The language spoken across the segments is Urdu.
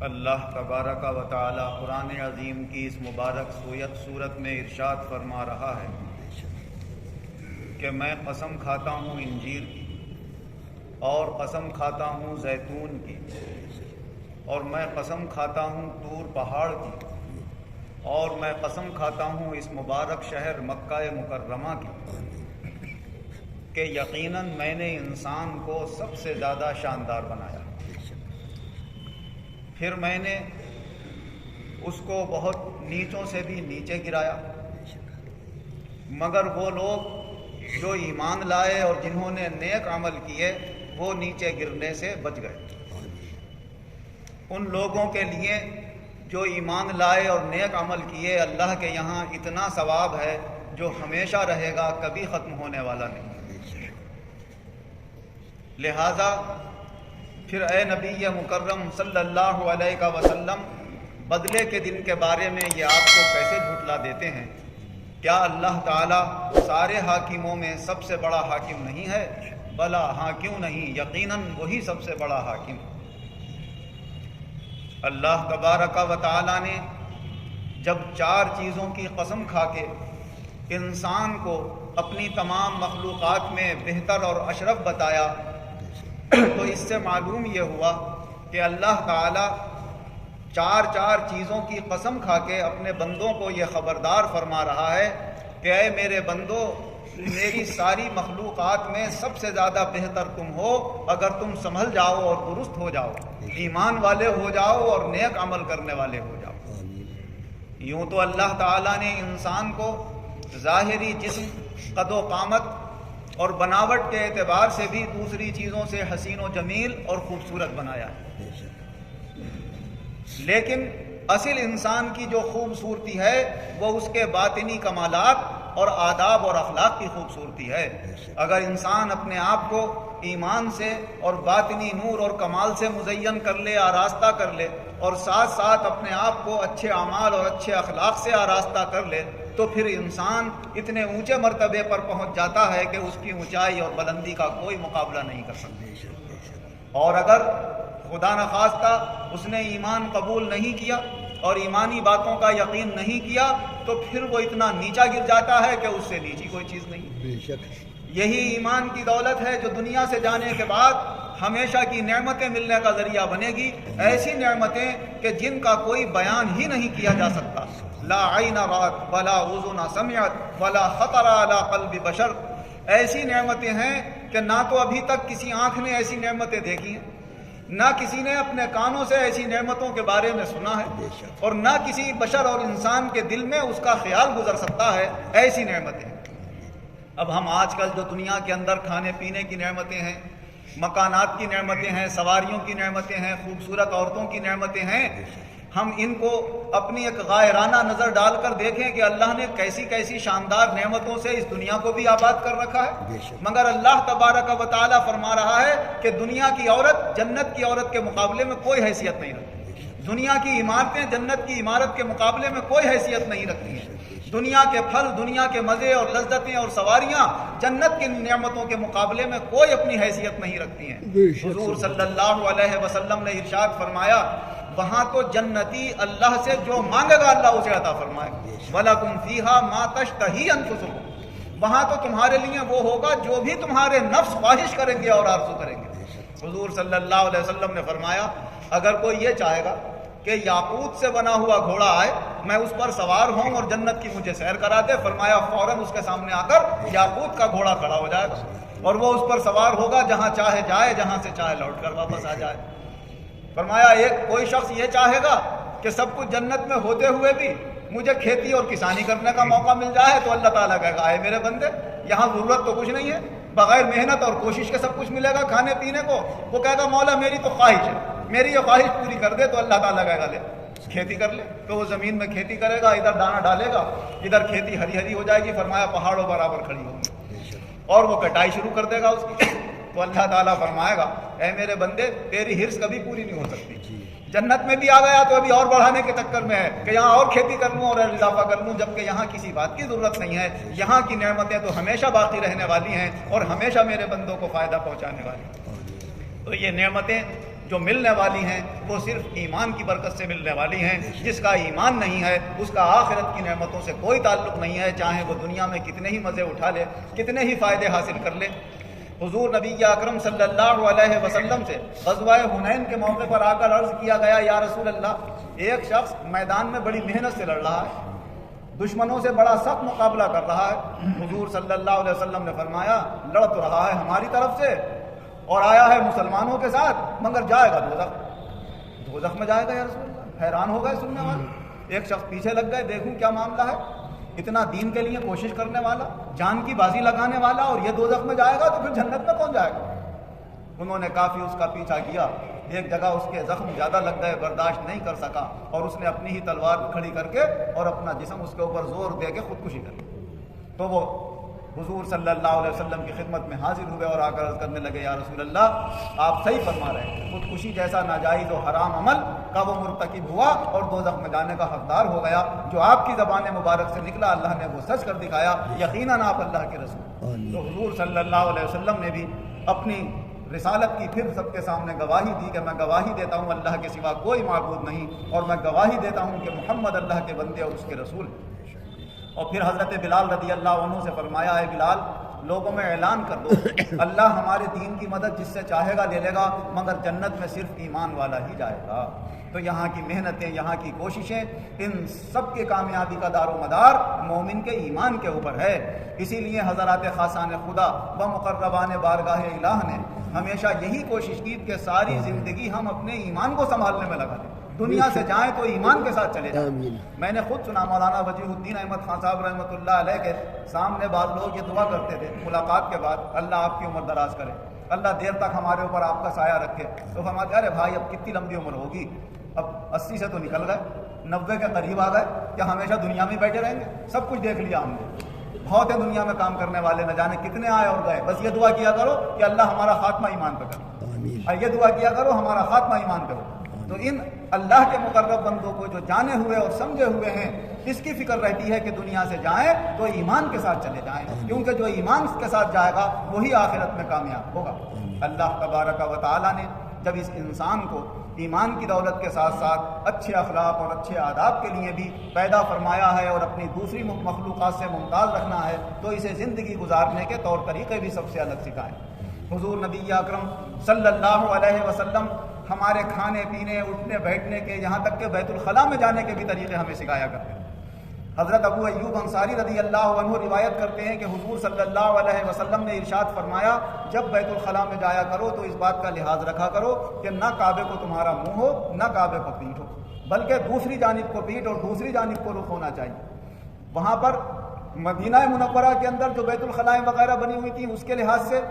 اللہ تبارک و تعالی قرآن عظیم کی اس مبارک صورت میں ارشاد فرما رہا ہے کہ میں قسم کھاتا ہوں انجیر کی، اور قسم کھاتا ہوں زیتون کی، اور میں قسم کھاتا ہوں طور پہاڑ کی، اور میں قسم کھاتا ہوں اس مبارک شہر مکہ مکرمہ کی کہ یقیناً میں نے انسان کو سب سے زیادہ شاندار بنایا، پھر میں نے اس کو بہت نیچوں سے بھی نیچے گرایا، مگر وہ لوگ جو ایمان لائے اور جنہوں نے نیک عمل کیے وہ نیچے گرنے سے بچ گئے۔ ان لوگوں کے لیے جو ایمان لائے اور نیک عمل کیے اللہ کے یہاں اتنا ثواب ہے جو ہمیشہ رہے گا، کبھی ختم ہونے والا نہیں۔ لہذا پھر اے نبی مکرم صلی اللہ علیہ وسلم بدلے کے دن کے بارے میں یہ آپ کو کیسے جھٹلا دیتے ہیں؟ کیا اللہ تعالیٰ سارے حاکموں میں سب سے بڑا حاکم نہیں ہے؟ بلا، ہاں کیوں نہیں، یقیناً وہی سب سے بڑا حاکم۔ اللہ تبارک و تعالیٰ نے جب 4 چیزوں کی قسم کھا کے انسان کو اپنی تمام مخلوقات میں بہتر اور اشرف بتایا تو اس سے معلوم یہ ہوا کہ اللہ تعالیٰ 4 چیزوں کی قسم کھا کے اپنے بندوں کو یہ خبردار فرما رہا ہے کہ اے میرے بندو، میری ساری مخلوقات میں سب سے زیادہ بہتر تم ہو اگر تم سنبھل جاؤ اور درست ہو جاؤ، ایمان والے ہو جاؤ اور نیک عمل کرنے والے ہو جاؤ۔ یوں تو اللہ تعالیٰ نے انسان کو ظاہری جسم، قد و قامت اور بناوٹ کے اعتبار سے بھی دوسری چیزوں سے حسین و جمیل اور خوبصورت بنایا، لیکن اصل انسان کی جو خوبصورتی ہے وہ اس کے باطنی کمالات اور آداب اور اخلاق کی خوبصورتی ہے۔ اگر انسان اپنے آپ کو ایمان سے اور باطنی نور اور کمال سے مزین کر لے، آراستہ کر لے، اور ساتھ ساتھ اپنے آپ کو اچھے اعمال اور اچھے اخلاق سے آراستہ کر لے تو پھر انسان اتنے اونچے مرتبے پر پہنچ جاتا ہے کہ اس کی اونچائی اور بلندی کا کوئی مقابلہ نہیں کر سکتا۔ اور اگر خدا نخواستہ اس نے ایمان قبول نہیں کیا اور ایمانی باتوں کا یقین نہیں کیا تو پھر وہ اتنا نیچا گر جاتا ہے کہ اس سے نیچی کوئی چیز نہیں۔ یہی ایمان کی دولت ہے جو دنیا سے جانے کے بعد ہمیشہ کی نعمتیں ملنے کا ذریعہ بنے گی، ایسی نعمتیں کہ جن کا کوئی بیان ہی نہیں کیا جا سکتا۔ لا عین رات ولا اذن سمعت ولا خطر علی قلب بشر، ایسی نعمتیں ہیں کہ نہ تو ابھی تک کسی آنکھ نے ایسی نعمتیں دیکھی ہیں، نہ کسی نے اپنے کانوں سے ایسی نعمتوں کے بارے میں سنا ہے، اور نہ کسی بشر اور انسان کے دل میں اس کا خیال گزر سکتا ہے، ایسی نعمتیں۔ اب ہم آج کل جو دنیا کے اندر کھانے پینے کی نعمتیں ہیں، مکانات کی نعمتیں ہیں، سواریوں کی نعمتیں ہیں، خوبصورت عورتوں کی نعمتیں ہیں، ہم ان کو اپنی ایک غائرانہ نظر ڈال کر دیکھیں کہ اللہ نے کیسی کیسی شاندار نعمتوں سے اس دنیا کو بھی آباد کر رکھا ہے، مگر اللہ تبارک و تعالیٰ فرما رہا ہے کہ دنیا کی عورت جنت کی عورت کے مقابلے میں کوئی حیثیت نہیں رکھتی، دنیا کی عمارتیں جنت کی عمارت کے مقابلے میں کوئی حیثیت نہیں رکھتی ہیں، دنیا کے پھل، دنیا کے مزے اور لذتیں اور سواریاں جنت کی نعمتوں کے مقابلے میں کوئی اپنی حیثیت نہیں رکھتی ہیں۔ حضور صلی اللہ علیہ وسلم نے ارشاد فرمایا، وہاں تو جنتی اللہ سے جو مانگے گا اللہ اسے عطا فرمائے گا۔ وَلَكُمْ فِيهَا مَا تَشْتَهِي أَنفُسُكُمْ، وہاں تو تمہارے لیے وہ ہوگا جو بھی تمہارے نفس خواہش کریں گے اور آرزو کریں گے۔ حضور صلی اللہ علیہ وسلم نے فرمایا، اگر کوئی یہ چاہے گا کہ یاقوت سے بنا ہوا گھوڑا آئے، میں اس پر سوار ہوں اور جنت کی مجھے سیر کرا دے، فرمایا فوراً اس کے سامنے آ کر یاقوت کا گھوڑا کھڑا ہو جائے گا اور وہ اس پر سوار ہوگا، جہاں چاہے جائے، جہاں سے چاہے لوٹ کر واپس آ جائے۔ فرمایا کوئی شخص یہ چاہے گا کہ سب کچھ جنت میں ہوتے ہوئے بھی مجھے کھیتی اور کسانی کرنے کا موقع مل جائے تو اللہ تعالیٰ کہے گا، اے میرے بندے، یہاں ضرورت تو کچھ نہیں ہے، بغیر محنت اور کوشش کے سب کچھ ملے گا کھانے پینے کو۔ وہ کہے گا مولا میری تو خواہش ہے، میری یہ خواہش پوری کر دے، تو اللہ تعالیٰ کہے گا لے کھیتی کر لے، تو وہ زمین میں کھیتی کرے گا، ادھر دانا ڈالے گا، ادھر کھیتی ہری ہری ہو جائے گی، فرمایا پہاڑوں برابر کھڑی ہوگی، اور وہ کٹائی شروع کر دے گا اس کی۔ تو اللہ تعالیٰ فرمائے گا، اے میرے بندے، تیری ہرس کبھی پوری نہیں ہو سکتی، جنت میں بھی آ گیا تو ابھی اور بڑھانے کے چکر میں ہے کہ یہاں اور کھیتی کر لوں اور اضافہ کر لوں، جبکہ یہاں کسی بات کی ضرورت نہیں ہے، یہاں کی نعمتیں تو ہمیشہ باقی رہنے والی ہیں اور ہمیشہ میرے بندوں کو فائدہ پہنچانے والی ہیں۔ تو یہ نعمتیں جو ملنے والی ہیں وہ صرف ایمان کی برکت سے ملنے والی ہیں. جس کا ایمان نہیں ہے اس کا آخرت کی نعمتوں سے کوئی تعلق نہیں ہے، چاہے وہ دنیا میں کتنے ہی مزے اٹھا لے، کتنے ہی فائدے حاصل کر لے. حضور نبی اکرم صلی اللہ علیہ وسلم سے غزوہ حنین کے موقع پر آ کر عرض کیا گیا، یا رسول اللہ، ایک شخص میدان میں بڑی محنت سے لڑ رہا ہے، دشمنوں سے بڑا سخت مقابلہ کر رہا ہے. حضور صلی اللہ علیہ وسلم نے فرمایا، لڑ تو رہا ہے ہماری طرف سے اور آیا ہے مسلمانوں کے ساتھ، مگر جائے گا دوزخ میں جائے گا. یا رسول اللہ، حیران ہو گئے سننے والے. ایک شخص پیچھے لگ گئے، دیکھوں کیا معاملہ ہے، اتنا دین کے لیے کوشش کرنے والا، جان کی بازی لگانے والا، اور یہ دوزخ میں جائے گا تو پھر جنت میں کون جائے گا. انہوں نے کافی اس کا پیچھا کیا، ایک جگہ اس کے زخم زیادہ لگ گئے، برداشت نہیں کر سکا اور اس نے اپنی ہی تلوار کھڑی کر کے اور اپنا جسم اس کے اوپر زور دے کے خودکشی کر لی. تو وہ حضور صلی اللہ علیہ وسلم کی خدمت میں حاضر ہوئے اور آ کر عرض کرنے لگے، یا رسول اللہ، آپ صحیح فرما رہے ہیں، خودکشی جیسا ناجائز و حرام عمل کا وہ مرتکب ہوا اور دوزخ میں جانے کا حقدار ہو گیا. جو آپ کی زبان مبارک سے نکلا اللہ نے وہ سچ کر دکھایا، یقیناً آپ اللہ کے رسول. تو حضور صلی اللہ علیہ وسلم نے بھی اپنی رسالت کی پھر سب کے سامنے گواہی دی کہ میں گواہی دیتا ہوں اللہ کے سوا کوئی معبود نہیں، اور میں گواہی دیتا ہوں کہ محمد اللہ کے بندے اور اس کے رسول. اور پھر حضرت بلال رضی اللہ عنہ سے فرمایا، اے بلال، لوگوں میں اعلان کر دو، اللہ ہمارے دین کی مدد جس سے چاہے گا لے لے گا، مگر جنت میں صرف ایمان والا ہی جائے گا. تو یہاں کی محنتیں، یہاں کی کوششیں، ان سب کے کامیابی کا دار و مدار مومن کے ایمان کے اوپر ہے. اسی لیے حضرات خاصان خدا و مقربان بارگاہ الہ نے ہمیشہ یہی کوشش کی کہ ساری زندگی ہم اپنے ایمان کو سنبھالنے میں لگا دیں، دنیا سے جائیں تو ایمان کے ساتھ چلے جائیں. میں نے خود سنا مولانا وجیہ الدین احمد خان صاحب رحمۃ اللہ علیہ کے سامنے بعض لوگ یہ دعا کرتے تھے ملاقات کے بعد، اللہ آپ کی عمر دراز کرے، اللہ دیر تک ہمارے اوپر آپ کا سایہ رکھے. تو فرماتے، ارے بھائی اب کتنی لمبی عمر ہوگی، اب 80 سے تو نکل گئے، 90 کے قریب آ گئے، کیا ہمیشہ دنیا میں بیٹھے رہیں گے؟ سب کچھ دیکھ لیا ہم نے، بہت ہے دنیا میں کام کرنے والے، نہ جانے کتنے آئے اور گئے. بس یہ دعا کیا کرو کہ اللہ ہمارا خاتمہ ایمان پہ کرو، اور یہ دعا کیا کرو ہمارا خاتمہ ایمان پہ ہو. تو ان اللہ کے مقرب بندوں کو جو جانے ہوئے اور سمجھے ہوئے ہیں، اس کی فکر رہتی ہے کہ دنیا سے جائیں تو ایمان کے ساتھ چلے جائیں، کیونکہ جو ایمان کے ساتھ جائے گا وہی آخرت میں کامیاب ہوگا. اللہ تبارک و تعالیٰ نے جب اس انسان کو ایمان کی دولت کے ساتھ ساتھ اچھے اخلاق اور اچھے آداب کے لیے بھی پیدا فرمایا ہے اور اپنی دوسری مخلوقات سے ممتاز رکھنا ہے، تو اسے زندگی گزارنے کے طور طریقے بھی سب سے الگ سکھائے. حضور نبی اکرم صلی اللہ علیہ وسلم ہمارے کھانے پینے، اٹھنے بیٹھنے کے، یہاں تک کہ بیت الخلاء میں جانے کے بھی طریقے ہمیں سکھایا کرتے ہیں. حضرت ابو ایوب انصاری رضی اللہ عنہ روایت کرتے ہیں کہ حضور صلی اللہ علیہ وسلم نے ارشاد فرمایا، جب بیت الخلاء میں جایا کرو تو اس بات کا لحاظ رکھا کرو کہ نہ کعبے کو تمہارا منہ ہو، نہ کعبے کو پیٹھ ہو، بلکہ دوسری جانب کو پیٹھ اور دوسری جانب کو رخ ہونا چاہیے. وہاں پر مدینہ منورہ کے اندر جو بیت الخلاء وغیرہ بنی ہوئی تھی، اس کے لحاظ سے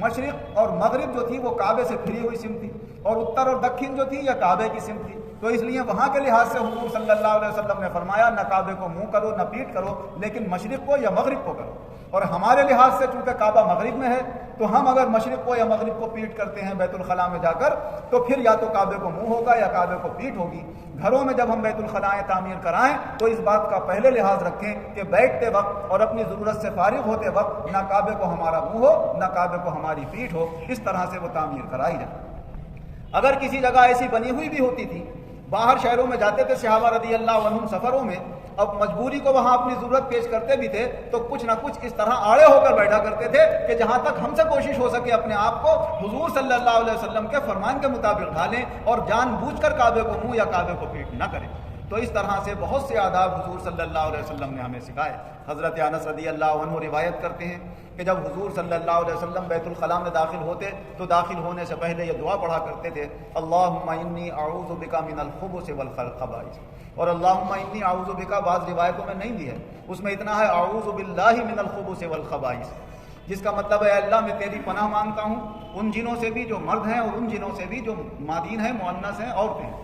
مشرق اور مغرب جو تھی وہ کعبے سے پھری ہوئی سمت تھی، اور اتر اور دکن جو تھی یہ کعبے کی سمت تھی. تو اس لیے وہاں کے لحاظ سے حضور صلی اللہ علیہ وسلم نے فرمایا، نہ کعبے کو منہ کرو نہ پیٹ کرو، لیکن مشرق کو یا مغرب کو کرو. اور ہمارے لحاظ سے چونکہ کعبہ مغرب میں ہے، تو ہم اگر مشرق کو یا مغرب کو پیٹ کرتے ہیں بیت الخلاء میں جا کر، تو پھر یا تو کعبے کو منہ ہوگا یا کعبے کو پیٹ ہوگی. گھروں میں جب ہم بیت الخلاء تعمیر کرائیں تو اس بات کا پہلے لحاظ رکھیں کہ بیٹھتے وقت اور اپنی ضرورت سے فارغ ہوتے وقت نہ کعبے کو ہمارا منہ ہو نہ کعبے کو ہماری پیٹ ہو. اس طرح سے وہ تعمیر کرائی جائے. اگر کسی جگہ ایسی بنی ہوئی بھی ہوتی تھی، باہر شہروں میں جاتے تھے صحابہ رضی اللہ عنہم سفروں میں، اب مجبوری کو وہاں اپنی ضرورت پیش کرتے بھی تھے، تو کچھ نہ کچھ اس طرح آڑے ہو کر بیٹھا کرتے تھے کہ جہاں تک ہم سے کوشش ہو سکے اپنے آپ کو حضور صلی اللہ علیہ وسلم کے فرمان کے مطابق ڈھالیں اور جان بوجھ کر کعبے کو منہ یا کعبے کو پیٹ نہ کریں. تو اس طرح سے بہت سے آداب حضور صلی اللہ علیہ وسلم نے ہمیں سکھائے. حضرت انس رضی اللہ عنہ روایت کرتے ہیں کہ جب حضور صلی اللہ علیہ وسلم بیت الخلاء میں داخل ہوتے تو داخل ہونے سے پہلے یہ دعا پڑھا کرتے تھے، اللہم انی اعوذ بک من الخبث والخبائث. اور اللہم انی اعوذ بک بعض روایتوں میں نہیں دی ہے، اس میں اتنا ہے اعوذ باللہ من الخبث والخبائث، جس کا مطلب ہے اللہ میں تیری پناہ مانگتا ہوں ان جنوں سے بھی جو مرد ہیں اور ان جنوں سے بھی جو مادین ہیں، مؤنث ہیں، عورتیں ہیں.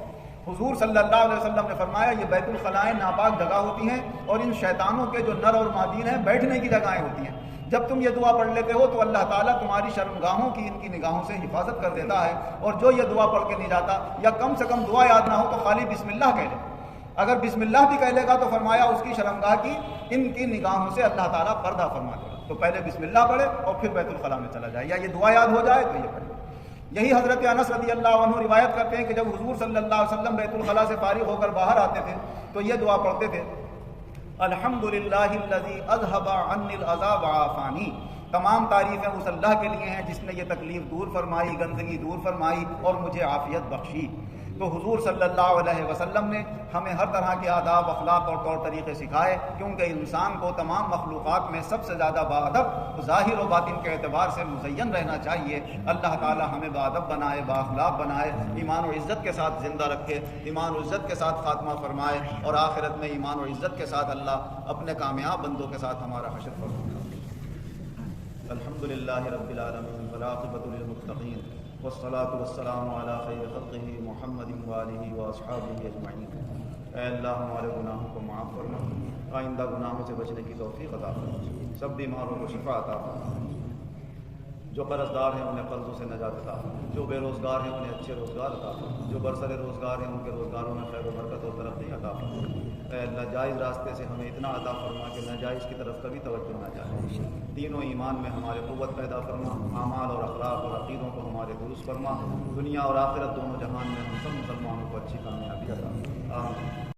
حضور صلی اللہ علیہ وسلم نے فرمایا یہ بیت الخلاء ناپاک جگہ ہوتی ہیں اور ان شیطانوں کے جو نر اور مادین ہیں بیٹھنے کی جگہیں ہوتی ہیں. جب تم یہ دعا پڑھ لیتے ہو تو اللہ تعالیٰ تمہاری شرمگاہوں کی، ان کی نگاہوں سے حفاظت کر دیتا ہے. اور جو یہ دعا پڑھ کے نہیں جاتا یا کم سے کم دعا یاد نہ ہو تو خالی بسم اللہ کہہ لے. اگر بسم اللہ بھی کہہ لے گا تو فرمایا اس کی شرمگاہ کی، ان کی نگاہوں سے اللہ تعالیٰ پردہ فرما دے گا. تو پہلے بسم اللہ پڑھے اور پھر بیت الخلاء میں چلا جائے، یا یہ دعا یاد ہو جائے تو یہ پڑھے. یہی حضرت انس رضی اللہ عنہ روایت کرتے ہیں کہ جب حضور صلی اللہ علیہ وسلم بیت الخلاء سے فارغ ہو کر باہر آتے تھے تو یہ دعا پڑھتے تھے، الحمدللہ الذی اذھب عنی الاذی وعافانی، تمام تعریفیں اس اللہ کے لیے ہیں جس نے یہ تکلیف دور فرمائی، گندگی دور فرمائی اور مجھے عافیت بخشی۔ تو حضور صلی اللہ علیہ وسلم نے ہمیں ہر طرح کے آداب، اخلاق اور طور طریقے سکھائے، کیونکہ انسان کو تمام مخلوقات میں سب سے زیادہ باادب، ظاہر و باطن کے اعتبار سے مزین رہنا چاہیے۔ اللہ تعالی ہمیں باادب بنائے، بااخلاق بنائے، ایمان و عزت کے ساتھ زندہ رکھے، ایمان و عزت کے ساتھ خاتمہ فرمائے، اور آخرت میں ایمان و عزت کے ساتھ اللہ اپنے کامیاب بندوں کے ساتھ ہمارا حشر فرمائے۔ الحمدللہ رب العالمین والعاقبۃ للمتقین والصلاة والسلام علی خیر خلقہ محمد وآلہ واصحابہ اجمعین۔ اے اللہ ہمارے گناہوں کو معاف فرما، آئندہ گناہوں سے بچنے کی توفیق عطا فرما، سب بیماروں کو شفا عطا فرما، جو قرض دار ہیں انہیں قرضوں سے نجات عطا فرما، جو بے روزگار ہیں انہیں اچھے روزگار عطا فرما، جو برسر روزگار ہیں ان کے روزگاروں میں خیر و برکت اور ترقی عطا فرما۔ اے اللہ جائز راستے سے ہمیں اتنا عطا فرما کہ ناجائز کی طرف کبھی توجہ نہ جائے، دین و ایمان میں ہمارے قوت پیدا فرما، اعمال اور اخلاق اور عقیدوں کو ہمارے درست فرما، دنیا اور آخرت دونوں جہان میں ہم سب مسلمانوں کو اچھی کامیابی عطا فرما۔ آمین۔